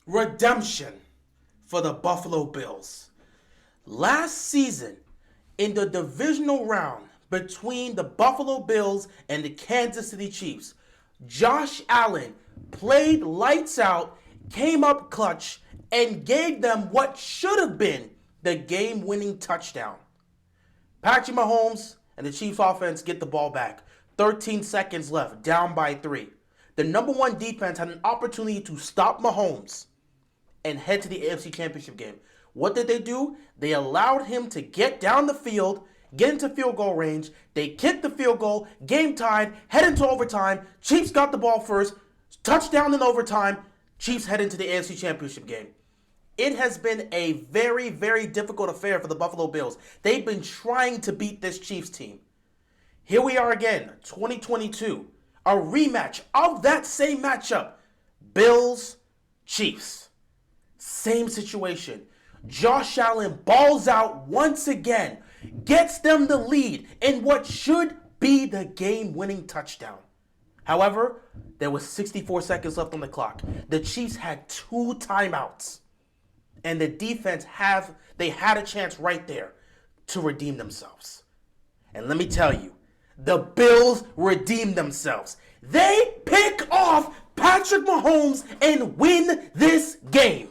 Redemption for the Buffalo Bills. Last season, in the divisional round between the Buffalo Bills and the Kansas City Chiefs, Josh Allen played lights out, came up clutch, and gave them what should have been the game-winning touchdown. Patrick Mahomes and the Chiefs offense get the ball back. 13 seconds left, down by 3. The number one defense had an opportunity to stop Mahomes and head to the AFC Championship game. What did they do? They allowed him to get down the field, get into field goal range. They kicked the field goal, game tied, head into overtime. Chiefs got the ball first, touchdown in overtime. Chiefs head into the AFC Championship game. It has been a very, very difficult affair for the Buffalo Bills. They've been trying to beat this Chiefs team. Here we are again, 2022, a rematch of that same matchup. Bills, Chiefs. Same situation. Josh Allen balls out once again, gets them the lead in what should be the game-winning touchdown. However, there was 64 seconds left on the clock. The Chiefs had 2 timeouts. And the defense had a chance right there to redeem themselves. And let me tell you, the Bills redeemed themselves. They pick off Patrick Mahomes and win this game.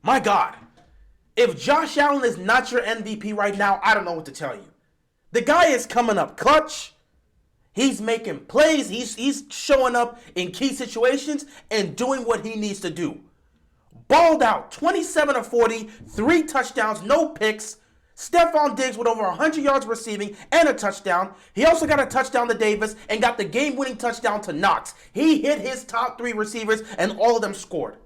My God, if Josh Allen is not your MVP right now, I don't know what to tell you. The guy is coming up clutch. He's making plays. He's showing up in key situations and doing what he needs to do. Balled out, 27 of 40, 3 touchdowns, no picks. Stephon Diggs with over 100 yards receiving and a touchdown. He also got a touchdown to Davis and got the game-winning touchdown to Knox. He hit his top 3 receivers and all of them scored.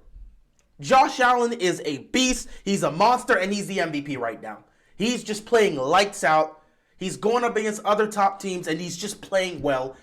Josh Allen is a beast. He's a monster and he's the MVP right now. He's just playing lights out. He's going up against other top teams and he's just playing well.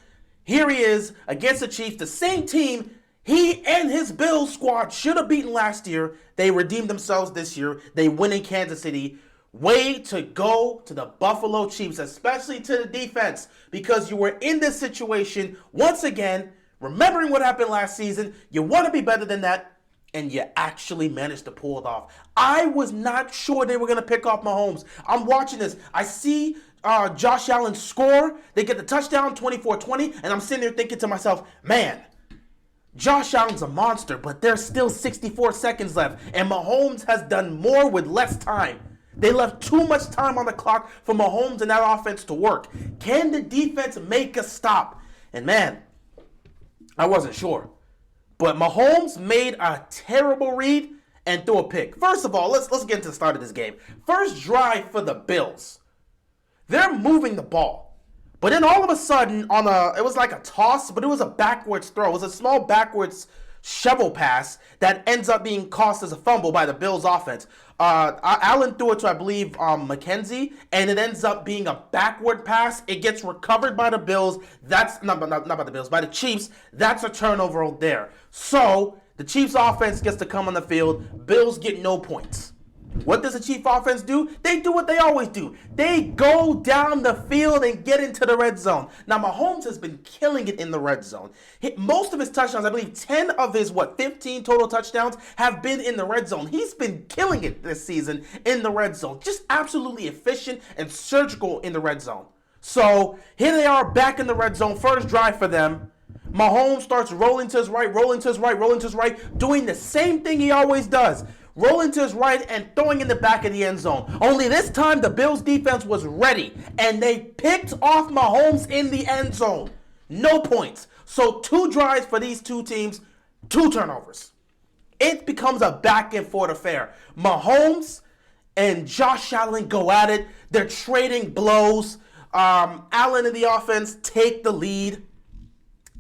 Here he is against the Chiefs, the same team he and his Bills squad should have beaten last year. They redeemed themselves this year. They win in Kansas City. Way to go to the Buffalo Chiefs, especially to the defense, because you were in this situation once again, remembering what happened last season. You want to be better than that, and you actually managed to pull it off. I was not sure they were going to pick off Mahomes. I'm watching this. I see Josh Allen score. They get the touchdown, 24-20, and I'm sitting there thinking to myself, man, Josh Allen's a monster, but there's still 64 seconds left, and Mahomes has done more with less time. They left too much time on the clock for Mahomes and that offense to work. Can the defense make a stop? And man, I wasn't sure. But Mahomes made a terrible read and threw a pick. First of all, let's get into the start of this game. First drive for the Bills. They're moving the ball. But then all of a sudden, it was like a toss, but it was a backwards throw. It was a small backwards shovel pass that ends up being cost as a fumble by the Bills offense. Allen threw it to, I believe, McKenzie, and it ends up being a backward pass. It gets recovered by the Bills. That's not by the Bills, by the Chiefs. That's a turnover there. So the Chiefs offense gets to come on the field. Bills get no points. What does the Chiefs offense do? They do what they always do. They go down the field and get into the red zone. Now, Mahomes has been killing it in the red zone. Most of his touchdowns, I believe 10 of his, 15 total touchdowns have been in the red zone. He's been killing it this season in the red zone. Just absolutely efficient and surgical in the red zone. So, here they are back in the red zone. First drive for them. Mahomes starts rolling to his right, rolling to his right, rolling to his right, doing the same thing he always does. Rolling to his right and throwing in the back of the end zone. Only this time the Bills defense was ready and they picked off Mahomes in the end zone. No points. So 2 drives for these 2 teams, 2 turnovers. It becomes a back and forth affair. Mahomes and Josh Allen go at it. They're trading blows. Allen and the offense take the lead.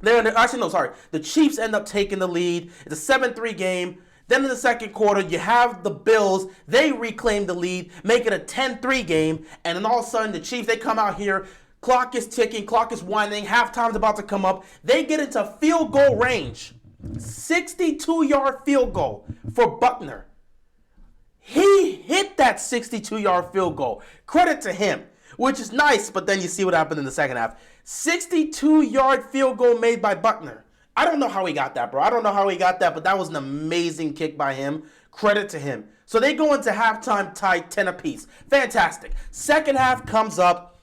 The Chiefs end up taking the lead. It's a 7-3 game. Then in the second quarter, you have the Bills. They reclaim the lead, make it a 10-3 game. And then all of a sudden, the Chiefs, they come out here. Clock is ticking. Clock is winding. Halftime's about to come up. They get into field goal range. 62-yard field goal for Buckner. He hit that 62-yard field goal. Credit to him, which is nice. But then you see what happened in the second half. 62-yard field goal made by Buckner. I don't know how he got that, bro. I don't know how he got that, but that was an amazing kick by him. Credit to him. So they go into halftime tied 10 apiece. Fantastic. Second half comes up.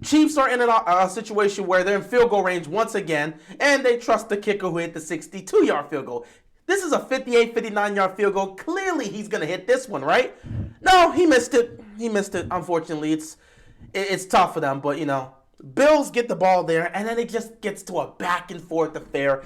Chiefs are in a situation where they're in field goal range once again, and they trust the kicker who hit the 62-yard field goal. This is a 58, 59-yard field goal. Clearly, he's going to hit this one, right? No, he missed it. He missed it. Unfortunately, it's tough for them, but, you know, Bills get the ball there, and then it just gets to a back and forth affair.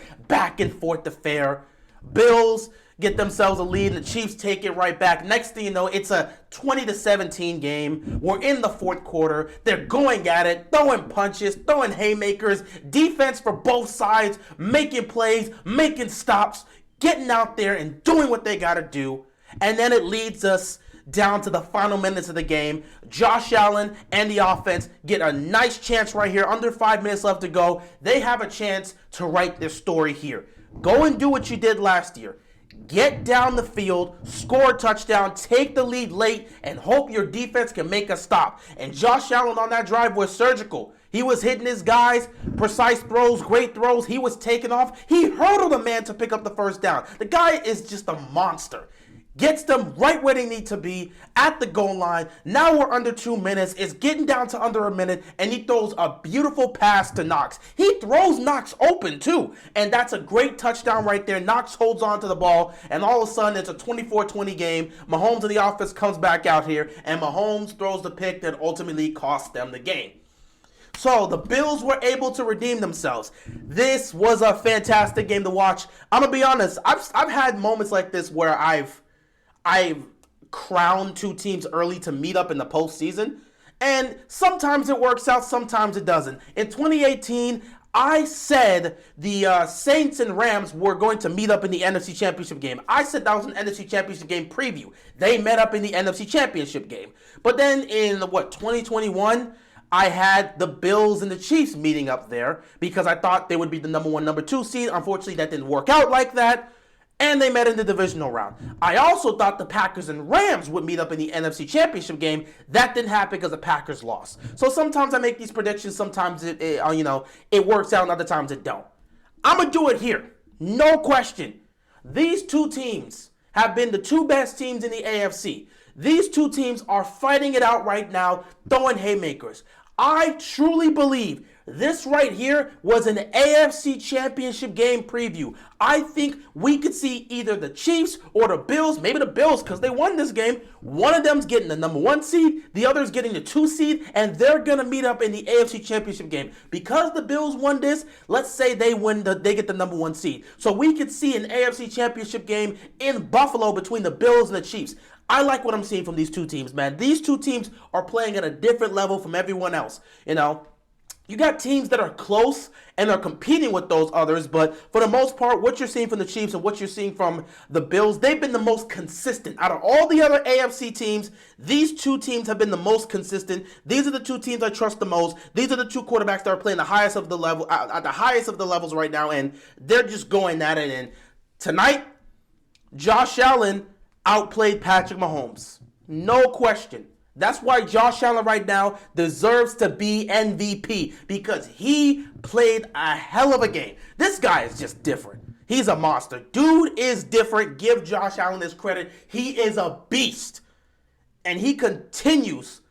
Bills get themselves a lead, and the Chiefs take it right back. Next thing you know, it's a 20-17 game. We're in the fourth quarter. They're going at it, throwing punches, throwing haymakers. Defense for both sides, making plays, making stops, getting out there and doing what they got to do. And then it leads us down to the final minutes of the game. Josh Allen and the offense get a nice chance right here. Under 5 minutes left to go. They have a chance to write their story here. Go and do what you did last year. Get down the field, score a touchdown, take the lead late, and hope your defense can make a stop. And Josh Allen on that drive was surgical. He was hitting his guys, precise throws, great throws. He was taking off. He hurdled a man to pick up the first down. The guy is just a monster. Gets them right where they need to be at the goal line. Now we're under 2 minutes. It's getting down to under a minute, and he throws a beautiful pass to Knox. He throws Knox open, too, and that's a great touchdown right there. Knox holds on to the ball, and all of a sudden, it's a 24-20 game. Mahomes in the office comes back out here, and Mahomes throws the pick that ultimately cost them the game. So the Bills were able to redeem themselves. This was a fantastic game to watch. I'm going to be honest. I've had moments like this where I've crowned two teams early to meet up in the postseason. And sometimes it works out, sometimes it doesn't. In 2018, I said the Saints and Rams were going to meet up in the NFC Championship game. I said that was an NFC Championship game preview. They met up in the NFC Championship game. But then in, 2021, I had the Bills and the Chiefs meeting up there because I thought they would be the number 1, number 2 seed. Unfortunately, that didn't work out like that. And they met in the divisional round. I also thought the Packers and Rams would meet up in the NFC Championship game. That didn't happen because the Packers lost. So sometimes I make these predictions. Sometimes it works out, and other times it don't. I'm going to do it here. No question. These two teams have been the two best teams in the AFC. These two teams are fighting it out right now, throwing haymakers. I truly believe this right here was an AFC Championship game preview. I think we could see either the Chiefs or the Bills, maybe the Bills because they won this game. One of them's getting the number 1 seed, the other's getting the 2 seed, and they're going to meet up in the AFC Championship game. Because the Bills won this, let's say they get the number 1 seed. So we could see an AFC Championship game in Buffalo between the Bills and the Chiefs. I like what I'm seeing from these two teams, man. These two teams are playing at a different level from everyone else. You got teams that are close and are competing with those others, but for the most part, what you're seeing from the Chiefs and what you're seeing from the Bills, they've been the most consistent. Out of all the other AFC teams, these two teams have been the most consistent. These are the two teams I trust the most. These are the two quarterbacks that are playing the highest of the level, at the highest of the levels right now, and they're just going at it. And tonight, Josh Allen outplayed Patrick Mahomes. No question. That's why Josh Allen right now deserves to be MVP because he played a hell of a game. This guy is just different. He's a monster. Dude is different. Give Josh Allen his credit. He is a beast. And he continues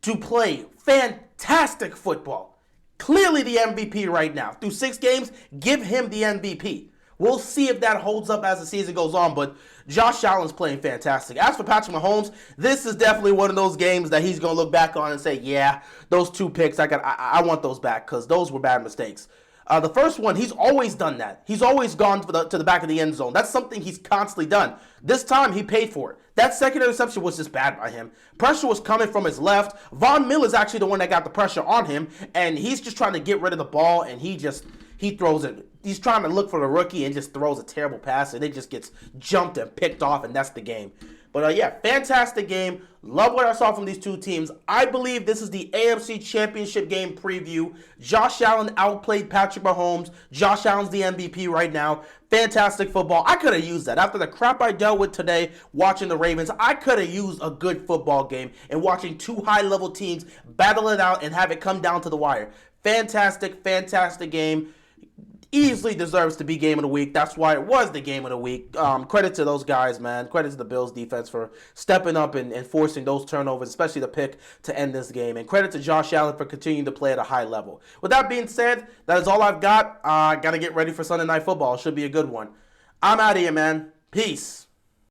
to play fantastic football. Clearly the MVP right now. Through 6 games, give him the MVP. We'll see if that holds up as the season goes on, but Josh Allen's playing fantastic. As for Patrick Mahomes, this is definitely one of those games that he's going to look back on and say, yeah, those 2 picks, I want those back because those were bad mistakes. The first one, he's always done that. He's always gone to the back of the end zone. That's something he's constantly done. This time, he paid for it. That second interception was just bad by him. Pressure was coming from his left. Von Miller is actually the one that got the pressure on him, and he's just trying to get rid of the ball, and he throws it. He's trying to look for the rookie and just throws a terrible pass, and it just gets jumped and picked off, and that's the game. But fantastic game. Love what I saw from these two teams. I believe this is the AFC Championship game preview. Josh Allen outplayed Patrick Mahomes. Josh Allen's the MVP right now. Fantastic football. I could have used that. After the crap I dealt with today watching the Ravens, I could have used a good football game and watching two high-level teams battle it out and have it come down to the wire. Fantastic, fantastic game. easily deserves to be game of the week. That's why it was the game of the week. Credit to those guys, man. Credit to the Bills defense for stepping up and forcing those turnovers, especially the pick to end this game. And credit to Josh Allen for continuing to play at a high level. With that being said, that is all I've got. I got to get ready for Sunday Night Football. It should be a good one. I'm out of here, man. Peace.